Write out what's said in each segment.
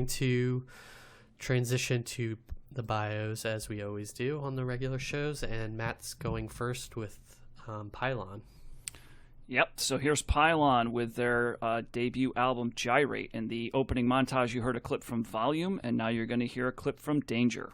going to transition to the bios as we always do on the regular shows, and Matt's going first with Pylon. Yep, so here's Pylon with their debut album, Gyrate. In the opening montage, you heard a clip from Volume, and now you're going to hear a clip from Danger.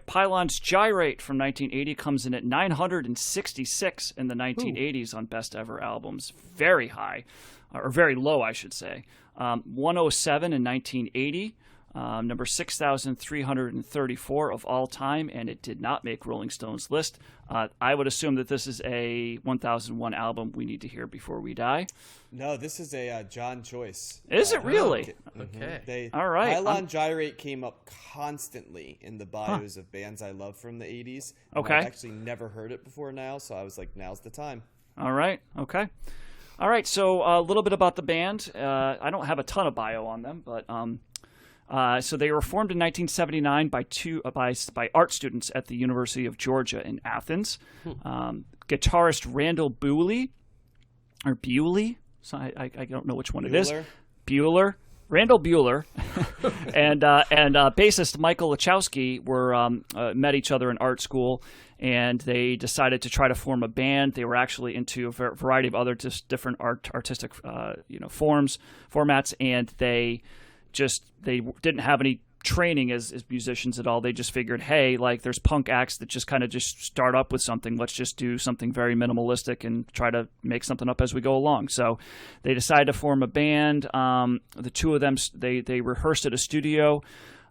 Pylon's Gyrate from 1980 comes in at 966 in the 1980s on Best Ever Albums. Very high, or very low, I should say. 107 in 1980, number 6,334 of all time, and it did not make Rolling Stone's list. I would assume that this is a 1001 album we need to hear before we die. No, this is a John choice. Is it really? Okay. All right. Pylon-Gyrate came up constantly in the bios of bands I love from the 80s. Okay. I've actually never heard it before now, so I was like, now's the time. All right. Okay. All right. So a little bit about the band. I don't have a ton of bio on them, but so they were formed in 1979 by art students at the University of Georgia in Athens. Guitarist Randall Bewley, or Bewley. So I don't know which one it is. Bueller. Randall Bueller and bassist Michael Lachowski were met each other in art school, and they decided to try to form a band. They were actually into a variety of other just different artistic formats, and they didn't have any training as musicians at all. They just figured, hey, like there's punk acts that just kind of just start up with something. Let's just do something very minimalistic and try to make something up as we go along. So they decided to form a band. The two of them, they rehearsed at a studio,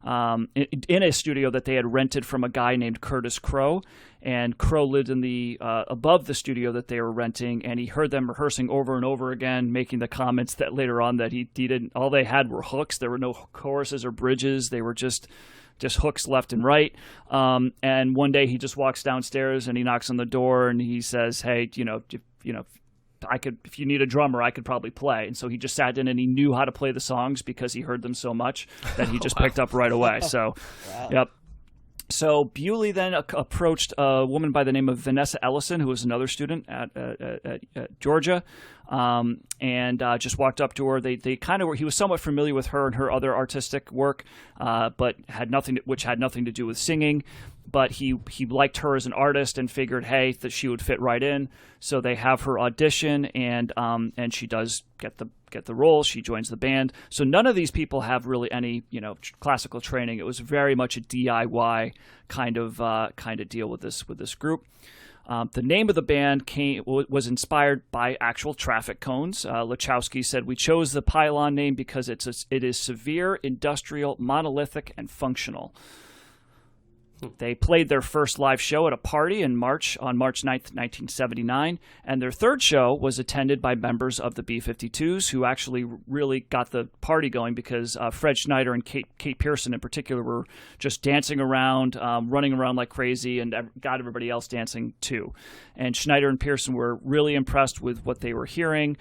in a studio that they had rented from a guy named Curtis Crow. And Crow lived in the above the studio that they were renting, and he heard them rehearsing over and over again, making the comments that later on that he didn't. All they had were hooks. There were no choruses or bridges. They were just hooks left and right. And one day he just walks downstairs and he knocks on the door and he says, "Hey, if you need a drummer, I could probably play." And so he just sat in and he knew how to play the songs because he heard them so much that he just picked up right away. So, wow. Yep. So Bewley then approached a woman by the name of Vanessa Ellison, who was another student at Georgia, and just walked up to her. They kind of were. He was somewhat familiar with her and her other artistic work, but had nothing to do with singing. But he liked her as an artist and figured, hey, that she would fit right in. So they have her audition, and she does get the role. She joins the band. So none of these people have really any classical training. It was very much a DIY kind of deal with this group. The name of the band was inspired by actual traffic cones. Lachowski said, "We chose the Pylon name because it is severe, industrial, monolithic, and functional." They played their first live show at a party on March 9th, 1979, and their third show was attended by members of the B-52s, who actually really got the party going because Fred Schneider and Kate Pearson in particular were just dancing around, running around like crazy, and got everybody else dancing too. And Schneider and Pearson were really impressed with what they were hearing.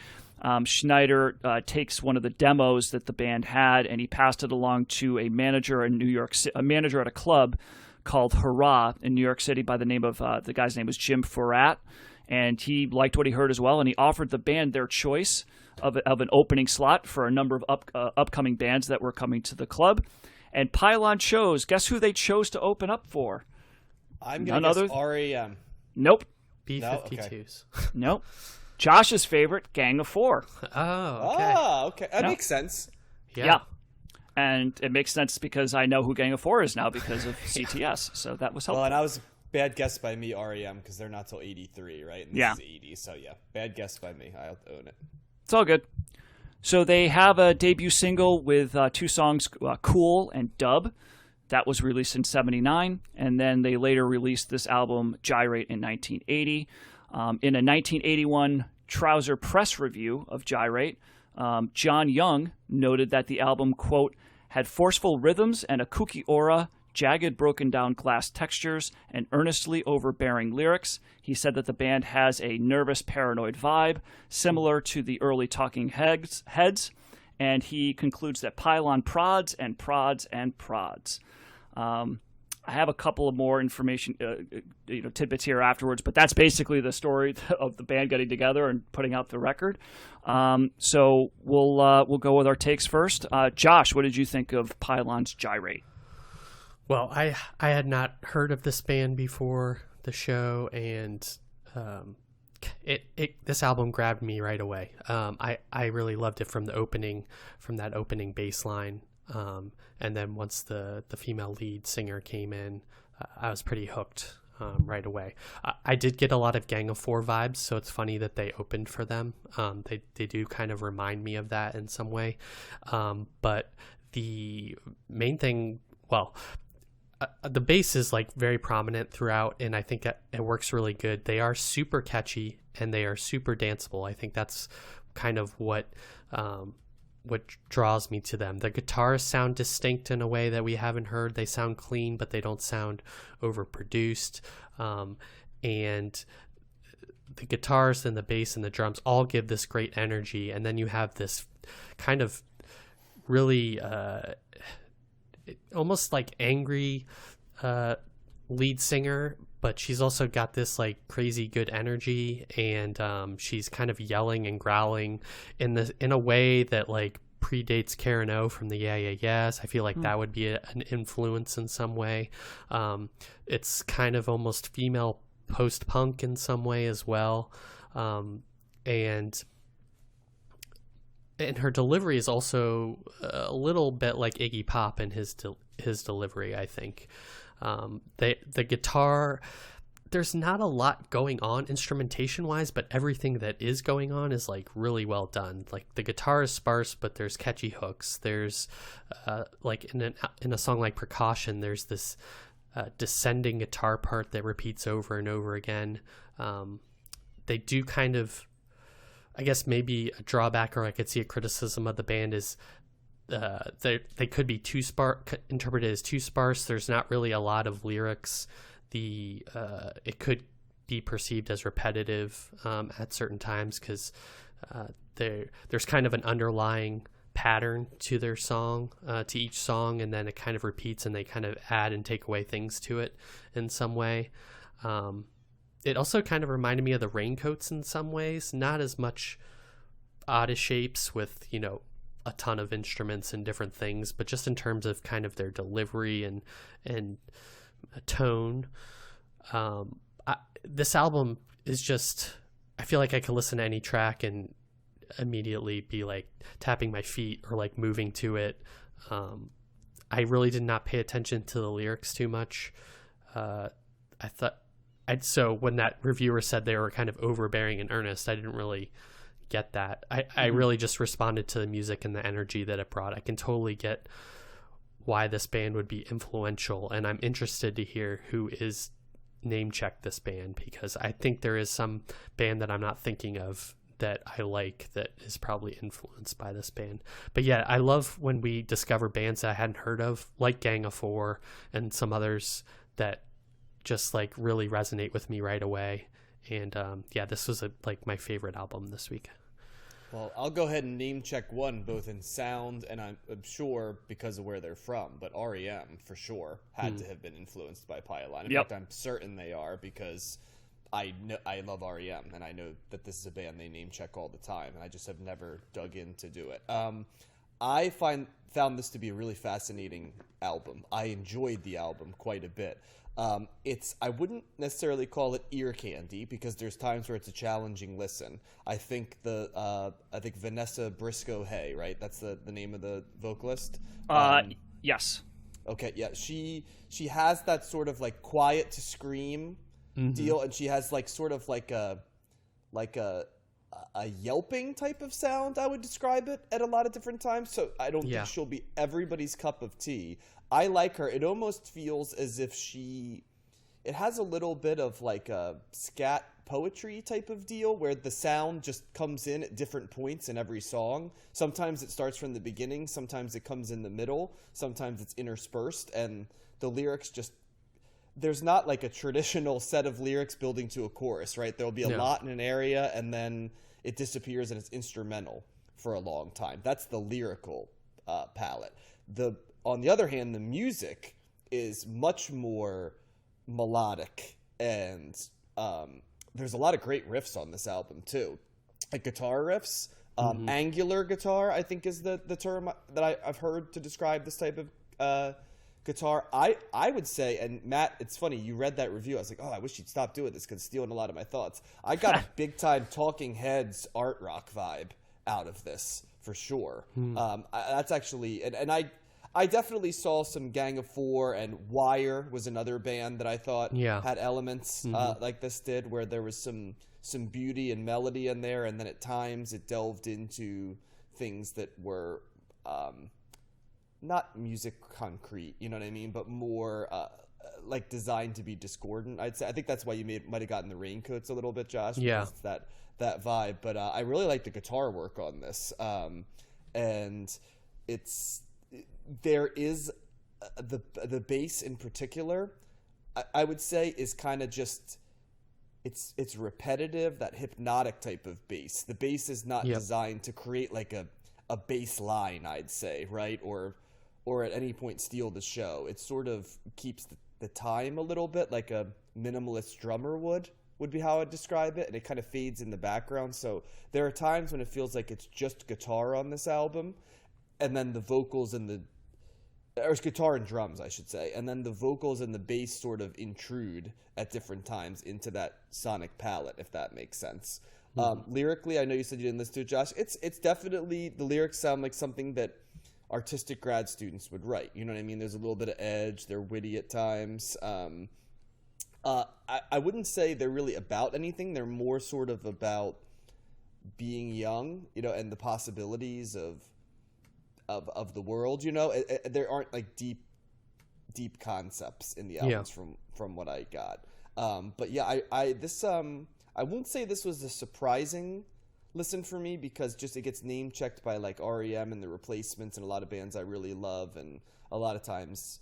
Schneider takes one of the demos that the band had, and he passed it along to a manager in New York, a manager at a club called Hurrah in New York City by the name of, the guy's name was Jim Forat, and he liked what he heard as well, and he offered the band their choice of an opening slot for a number of upcoming bands that were coming to the club, and Pylon chose, guess who they chose to open up for? I'm going to guess REM. Nope. B-52s. Nope. Josh's favorite, Gang of Four. Oh, okay. Oh, okay. That makes sense. Yeah. And it makes sense because I know who Gang of Four is now because of CTS, so that was helpful. Well, and I was bad guess by me, REM, because they're not till 83, right? And this is 80, so yeah, bad guess by me. I'll own it. It's all good. So they have a debut single with 2 songs, Cool and Dub. That was released in 79, and then they later released this album, Gyrate, in 1980. In a 1981 Trouser Press review of Gyrate, John Young noted that the album, quote, had forceful rhythms and a kooky aura, jagged broken down glass textures, and earnestly overbearing lyrics. He said that the band has a nervous, paranoid vibe, similar to the early Talking Heads, and he concludes that Pylon prods and prods and prods. I have a couple of more information, tidbits here afterwards, but that's basically the story of the band getting together and putting out the record. So we'll go with our takes first. Josh, what did you think of Pylon's Gyrate? Well, I had not heard of this band before the show, and this album grabbed me right away. I really loved it from that opening bass line. And then once the female lead singer came in, I was pretty hooked right away. I did get a lot of Gang of Four vibes, so it's funny that they opened for them. They do kind of remind me of that in some way. But the main thing, the bass is like very prominent throughout, and I think it works really good. They are super catchy and they are super danceable. I think that's kind of what draws me to them. The guitars sound distinct in a way that we haven't heard. They sound clean, but they don't sound overproduced. And the guitars and the bass and the drums all give this great energy. And then you have this kind of really almost like angry lead singer, but she's also got this like crazy good energy, and she's kind of yelling and growling in a way that like predates Karen O from the Yeah Yeah Yeahs. I feel like that would be an influence in some way. It's kind of almost female post-punk in some way as well, and her delivery is also a little bit like Iggy Pop in his delivery, I think. The guitar, there's not a lot going on instrumentation wise, but everything that is going on is like really well done. Like the guitar is sparse, but there's catchy hooks. There's like in a song like Precaution, there's this descending guitar part that repeats over and over again. They do kind of, I guess maybe a drawback, or I could see a criticism of the band is they could be interpreted as too sparse. There's not really a lot of lyrics. It could be perceived as repetitive at certain times, because there's kind of an underlying pattern to their song, to each song, and then it kind of repeats and they kind of add and take away things to it in some way. It also kind of reminded me of the Raincoats in some ways, not as much Odd Shapes with, a ton of instruments and different things, but just in terms of kind of their delivery and tone. This album is just, I feel like I could listen to any track and immediately be like tapping my feet or like moving to it. I really did not pay attention to the lyrics too much. So when that reviewer said they were kind of overbearing and earnest, I didn't really get that. I really just responded to the music and the energy that it brought. I can totally get why this band would be influential, and I'm interested to hear who is name-checked this band, because I think there is some band that I'm not thinking of that I like that is probably influenced by this band. But yeah, I love when we discover bands that I hadn't heard of, like Gang of Four and some others that just like really resonate with me right away. And this was like my favorite album this week. Well, I'll go ahead and name check one, both in sound and I'm sure because of where they're from, but REM for sure had to have been influenced by Pylon. In fact, I'm certain they are, because I love REM and I know that this is a band they name check all the time, and I just have never dug in to do it. I found this to be a really fascinating album. I enjoyed the album quite a bit. I wouldn't necessarily call it ear candy, because there's times where it's a challenging listen. I think Vanessa Briscoe Hay, right? That's the name of the vocalist. Yes. Okay, yeah, she has that sort of like quiet to scream deal, and she has like sort of like a yelping type of sound, I would describe it, at a lot of different times. So I don't think she'll be everybody's cup of tea. I like her. It almost feels as if it has a little bit of like a scat poetry type of deal where the sound just comes in at different points in every song. Sometimes it starts from the beginning, sometimes it comes in the middle, sometimes it's interspersed, and the lyrics just, there's not like a traditional set of lyrics building to a chorus, right? There'll be a lot in an area and then it disappears and it's instrumental for a long time. That's the lyrical palette. On the other hand, the music is much more melodic, and there's a lot of great riffs on this album too, like guitar riffs. Angular guitar, I think, is the term that I've heard to describe this type of guitar. I would say, and Matt, it's funny, you read that review. I was like, oh, I wish you'd stop doing this because it's stealing a lot of my thoughts. I got a big time Talking Heads art rock vibe out of this for sure. That's actually, and I definitely saw some Gang of Four, and Wire was another band that I thought had elements like this did, where there was some beauty and melody in there, and then at times it delved into things that were not music concrete, you know what I mean, but more like designed to be discordant, I'd say. I think that's why you might have gotten the Raincoats a little bit, Josh. Yeah, it's that vibe. But I really like the guitar work on this, and there is the bass in particular, I would say, is kind of just it's repetitive, that hypnotic type of bass. The bass is not designed to create like a bass line, I'd say, right? Or at any point steal the show. It sort of keeps the time a little bit, like a minimalist drummer would be how I'd describe it, and it kind of fades in the background. So there are times when it feels like it's just guitar on this album, and then the vocals and or it's guitar and drums, I should say, and then the vocals and the bass sort of intrude at different times into that sonic palette, if that makes sense. Lyrically, I know you said you didn't listen to it, Josh. It's definitely, the lyrics sound like something that artistic grad students would write. You know what I mean? There's a little bit of edge. They're witty at times. I wouldn't say they're really about anything. They're more sort of about being young, you know, and the possibilities of the world, you know. There aren't like deep concepts in the albums from what I got. But yeah, I won't say this was a surprising listen for me, because just it gets name checked by like REM and the Replacements and a lot of bands I really love, and a lot of times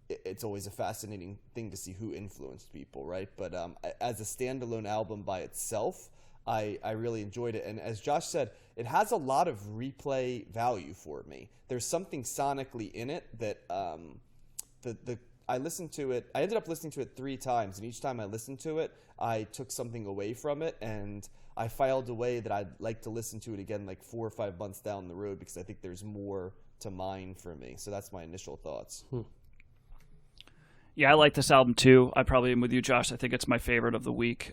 it's always a fascinating thing to see who influenced people, right? But as a standalone album by itself, I really enjoyed it. And as Josh said, it has a lot of replay value for me. There's something sonically in it that I listened to it. I ended up listening to it 3 times, and each time I listened to it, I took something away from it, and I filed away that I'd like to listen to it again like 4 or 5 months down the road, because I think there's more to mine for me. So that's my initial thoughts. Yeah, I like this album too. I probably am with you, Josh. I think it's my favorite of the week.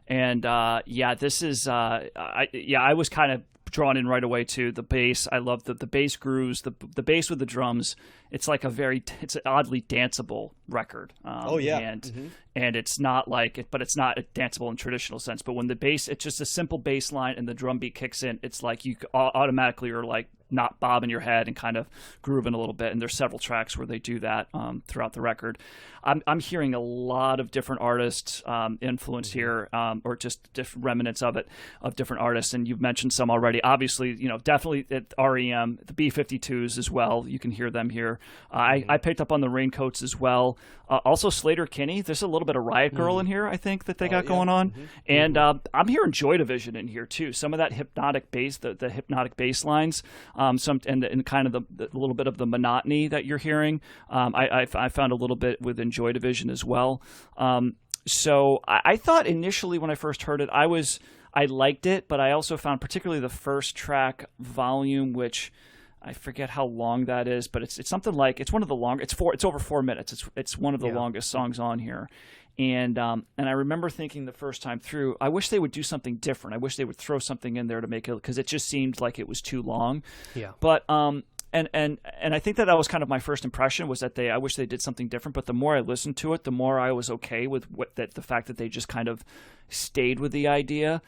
This is I was kind of drawn in right away to the bass. I love the bass grooves, the bass with the drums. It's like it's an oddly danceable record. And it's not like it, but it's not danceable in traditional sense. But when the bass, it's just a simple bass line and the drum beat kicks in, it's like you automatically are like not bobbing your head and kind of grooving a little bit. And there's several tracks where they do that throughout the record. I'm hearing a lot of different artists influence here, or just different remnants of different artists. And you've mentioned some already. Obviously, you know, definitely at REM, the B-52s as well. You can hear them here. I picked up on the Raincoats as well. Also Slater-Kinney. There's a little bit of Riot Girl in here, I think, that they got going on. And I'm hearing Joy Division in here too. Some of that hypnotic bass, the hypnotic bass lines, and kind of the little bit of the monotony that you're hearing. I found a little bit within Joy Division as well. So I thought initially when I first heard it, I liked it, but I also found particularly the first track, Volume, which I forget how long that is, but it's something like, it's one of the longest. It's over 4 minutes. It's one of the longest songs on here. And I remember thinking the first time through, I wish they would do something different. I wish they would throw something in there to make it, because it just seemed like it was too long. Yeah. But And I think that was kind of my first impression, was that I wish they did something different. But the more I listened to it, the more I was okay with the fact that they just kind of stayed with the idea.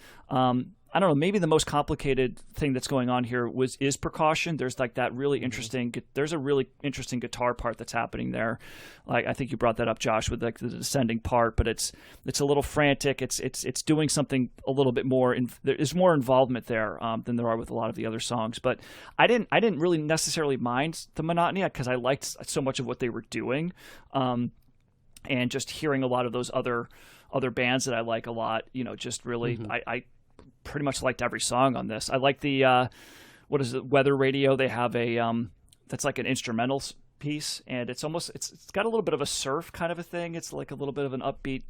I don't know, maybe the most complicated thing that's going on here is percussion. There's like that really interesting, there's a really interesting guitar part that's happening there. Like, I think you brought that up, Josh, with like the descending part, but it's a little frantic. It's doing something a little bit more, there's more involvement there than there are with a lot of the other songs. But I didn't really necessarily mind the monotony, because I liked so much of what they were doing. And just hearing a lot of those other bands that I like a lot, just really, I pretty much liked every song on this. I like the what is it, Weather Radio. They have a that's like an instrumental piece, and it's got a little bit of a surf kind of a thing. It's like a little bit of an upbeat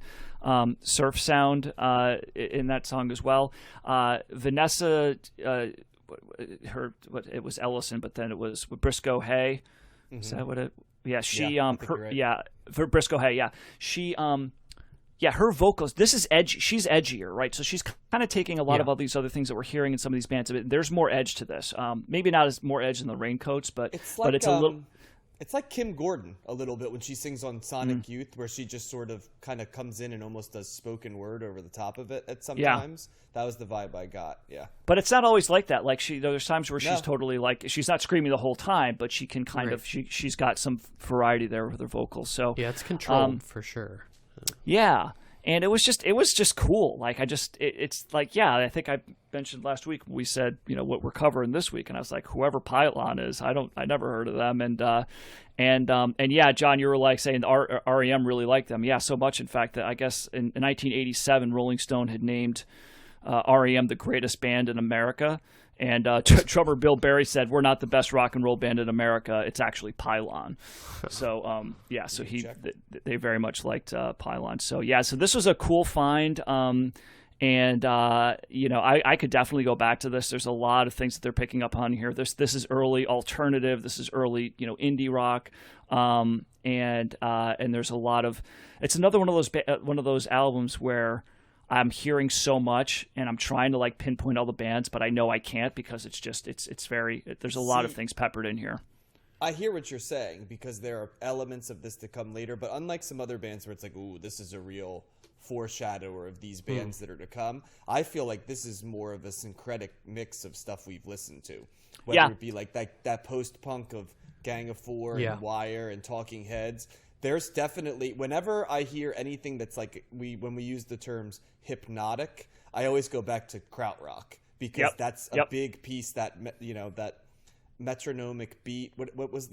surf sound in that song as well. Vanessa, it was Ellison, but then it was Briscoe Hay. Is that what it? Yeah, she right. For Briscoe Hay, she her vocals, this is edgy. She's edgier, right? So she's kind of taking a lot of all these other things that we're hearing in some of these bands. There's more edge to this. Maybe not as more edge than the Raincoats, but it's a little. It's like Kim Gordon a little bit when she sings on Sonic Youth, where she just sort of kind of comes in and almost does spoken word over the top of it at sometimes. That was the vibe I got, But it's not always like that. Like there's times where she's totally like, she's not screaming the whole time, but she can kind of, she's got some variety there with her vocals. So yeah, it's controlled for sure. Yeah. And it was just cool. Like it's like, I think I mentioned last week, we said, what we're covering this week. And I was like, whoever Pylon is, I never heard of them. And John, you were like saying REM really liked them. Yeah. So much, in fact, that I guess in 1987, Rolling Stone had named REM the greatest band in America. And drummer Bill Berry said, "We're not the best rock and roll band in America. It's actually Pylon." So so they very much liked Pylon. So so this was a cool find. I could definitely go back to this. There's a lot of things that they're picking up on here. This is early alternative. This is early indie rock. And there's a lot of. It's another one of those albums where I'm hearing so much, and I'm trying to like pinpoint all the bands, but I know I can't, because there's a lot of things peppered in here. I hear what you're saying, because there are elements of this to come later, but unlike some other bands where it's like, ooh, this is a real foreshadower of these bands that are to come, I feel like this is more of a syncretic mix of stuff we've listened to. Whether it be like that post-punk of Gang of Four and Wire and Talking Heads. There's definitely, whenever I hear anything that's like, when we use the terms hypnotic, I always go back to krautrock, because that's a big piece, that that metronomic beat. What was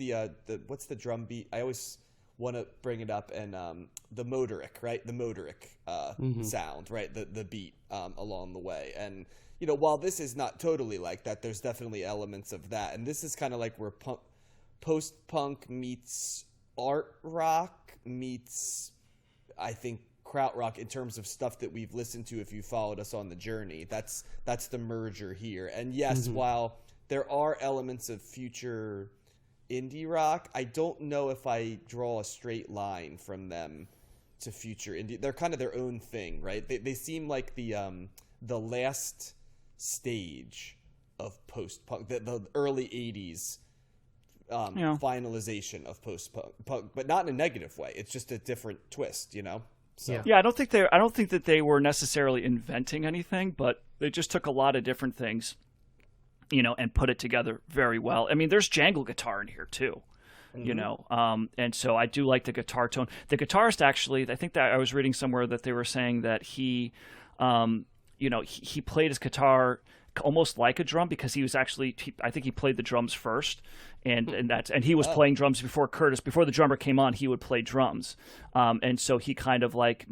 what's the drum beat? I always want to bring it up, and the motoric, right? The motoric sound, right? The beat along the way. And while this is not totally like that, there's definitely elements of that. And this is kind of like where post-punk meets art rock meets, I think, krautrock in terms of stuff that we've listened to if you followed us on the journey. That's the merger here. And yes, while there are elements of future indie rock, I don't know if I draw a straight line from them to future indie. They're kind of their own thing, right? They seem like the last stage of post-punk, the early 80s finalization of post-punk, but not in a negative way. It's just a different twist, So. Yeah, I don't think that they were necessarily inventing anything, but they just took a lot of different things, and put it together very well. I mean, there's jangle guitar in here too, and so I do like the guitar tone. The guitarist, actually, I think that I was reading somewhere that they were saying that he played his guitar almost like a drum, because he was actually, I think he played the drums first, and he was playing drums before the drummer came on. He would play drums, and so he kind of like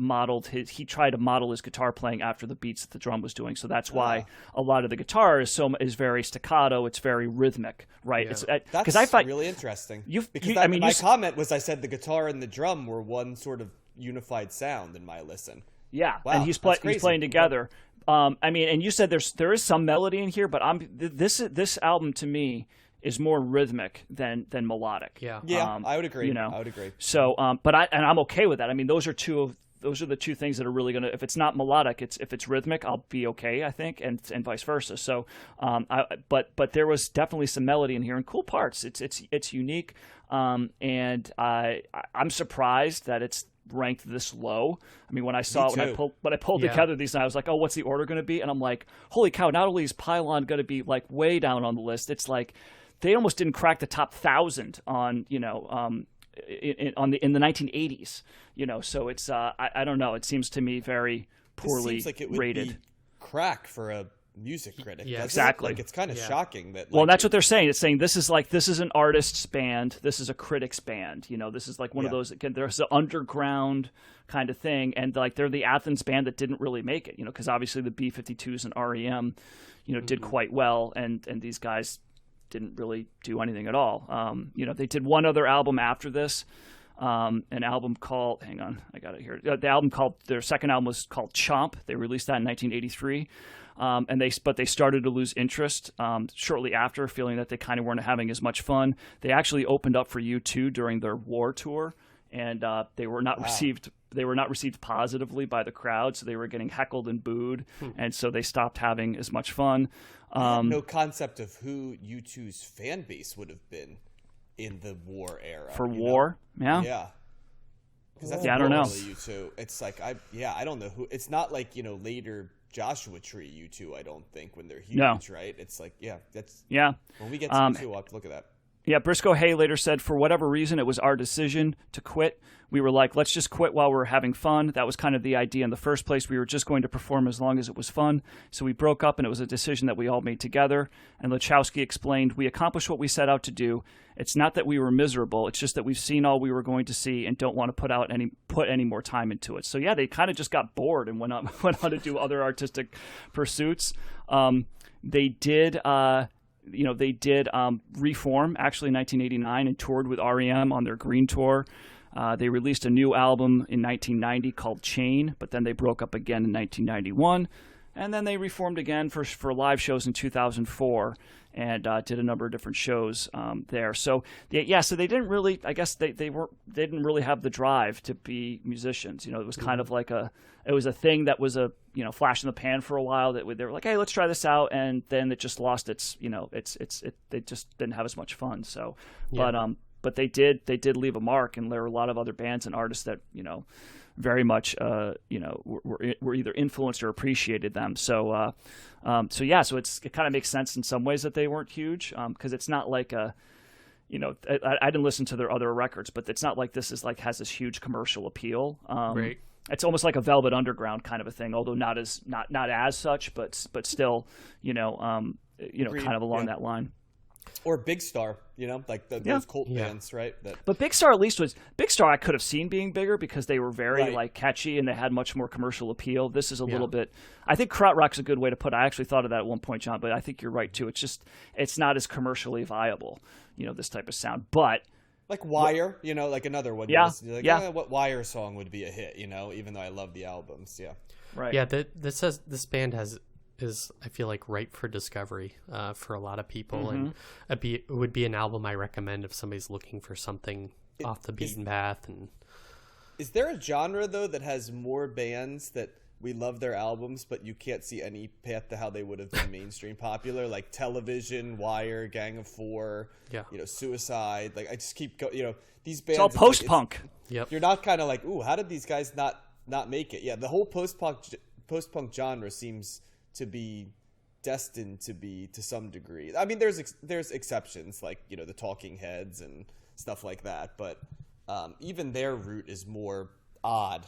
he tried to model his guitar playing after the beats that the drum was doing. So that's why a lot of the guitar is very staccato. It's very rhythmic, right? Yeah. That's I thought really interesting. My comment was, I said the guitar and the drum were one sort of unified sound in my listen. Yeah, wow, and he's playing together. And you said there is some melody in here, but this album to me is more rhythmic than melodic. Yeah, I would agree. I would agree. So, but I'm okay with that. I mean, those are two of the two things that are really gonna. If it's not melodic, if it's rhythmic, I'll be okay, I think, and vice versa. So, but there was definitely some melody in here and cool parts. It's unique, and I'm surprised that it's ranked this low. I mean, when I saw it, when I pulled together these, and I was like, oh, what's the order going to be? And I'm like, holy cow! Not only is Pylon going to be like way down on the list, it's like they almost didn't crack the top 1,000 on in the 1980s. So it's I don't know. It seems to me very poorly seems like it would rated. Be crack for a music critic. Yeah, exactly. Like it's kind of shocking that. Well, that's what they're saying. It's saying this is an artist's band. This is a critic's band. This is like one of those. There's an underground kind of thing, and like they're the Athens band that didn't really make it. Because obviously the B-52s and REM, did quite well, and these guys didn't really do anything at all. They did one other album after this. An album called, hang on, I got it here. Their second album was called Chomp. They released that in 1983. But they started to lose interest shortly after, feeling that they kind of weren't having as much fun. They actually opened up for U2 during their war tour, and they were not received. They were not received positively by the crowd, so they were getting heckled and booed, and so they stopped having as much fun. I had no concept of who U2's fan base would have been in the war era. For war, yeah. Yeah. Because I don't know. U2. It's like I don't know who. It's not like later Joshua Tree U2. I don't think when they're huge, right? It's like when we get to U2, we'll have to look at that. Yeah, Briscoe Hay later said, for whatever reason, it was our decision to quit. We were like, let's just quit while we're having fun. That was kind of the idea in the first place. We were just going to perform as long as it was fun. So we broke up, and it was a decision that we all made together. And Lachowski explained, we accomplished what we set out to do. It's not that we were miserable. It's just that we've seen all we were going to see and don't want to put any more time into it. So yeah, they kind of just got bored and went on to do other artistic pursuits. They did reform actually in 1989 and toured with REM on their Green Tour. They released a new album in 1990 called Chain, but then they broke up again in 1991. And then they reformed again for live shows in 2004 and did a number of different shows there. So so they didn't really, I guess they didn't really have the drive to be musicians. It was kind of like a thing that was a flash in the pan for a while. That they were like, hey, let's try this out, and then it just lost its they just didn't have as much fun. So, but they did leave a mark, and there were a lot of other bands and artists that very much were either influenced or appreciated them. So it kind of makes sense in some ways that they weren't huge, because it's not like I didn't listen to their other records, but it's not like this is like has this huge commercial appeal. Right. It's almost like a Velvet Underground kind of a thing, although not as such, but still, kind of along that line. Or Big Star, like those cult bands, right? But Big Star I could have seen being bigger because they were very like catchy and they had much more commercial appeal. This is a little bit. I think krautrock's a good way to put it. I actually thought of that at one point, John, but I think you're right too. It's not as commercially viable, this type of sound. But like Wire, like another one. What Wire song would be a hit? Even though I love the albums, right. Yeah, this band is I feel like ripe for discovery for a lot of people, and it would be an album I recommend if somebody's looking for something off the beaten path. And is there a genre though that has more bands that we love their albums, but you can't see any path to how they would have been mainstream popular, like Television, Wire, Gang of Four, Suicide? Like I just keep going. These bands. It's all post-punk. Yep. You're not kind of like, ooh, how did these guys not make it? Yeah, the whole post-punk genre seems to be destined to be to some degree. I mean, there's exceptions like the Talking Heads and stuff like that, but even their route is more odd,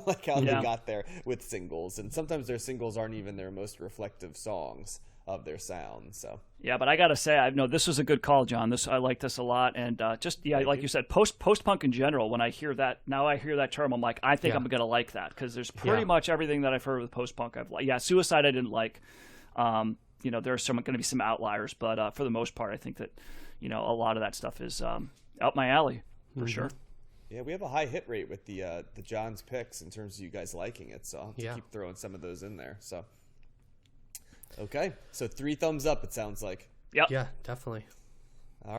like how they got there with singles, and sometimes their singles aren't even their most reflective songs of their sound. So yeah, but I gotta say, I know this was a good call, John. I like this a lot, and like you said, post punk in general. When I hear that term, I'm like, I think I'm gonna like that because there's pretty much everything that I've heard with post punk I've liked. Yeah, Suicide I didn't like. There's going to be some outliers, but for the most part, I think that a lot of that stuff is out my alley for sure. Yeah, we have a high hit rate with the John's picks in terms of you guys liking it, so I'll have to keep throwing some of those in there. So, okay, so 3 thumbs up. It sounds like. Yep. Yeah, definitely.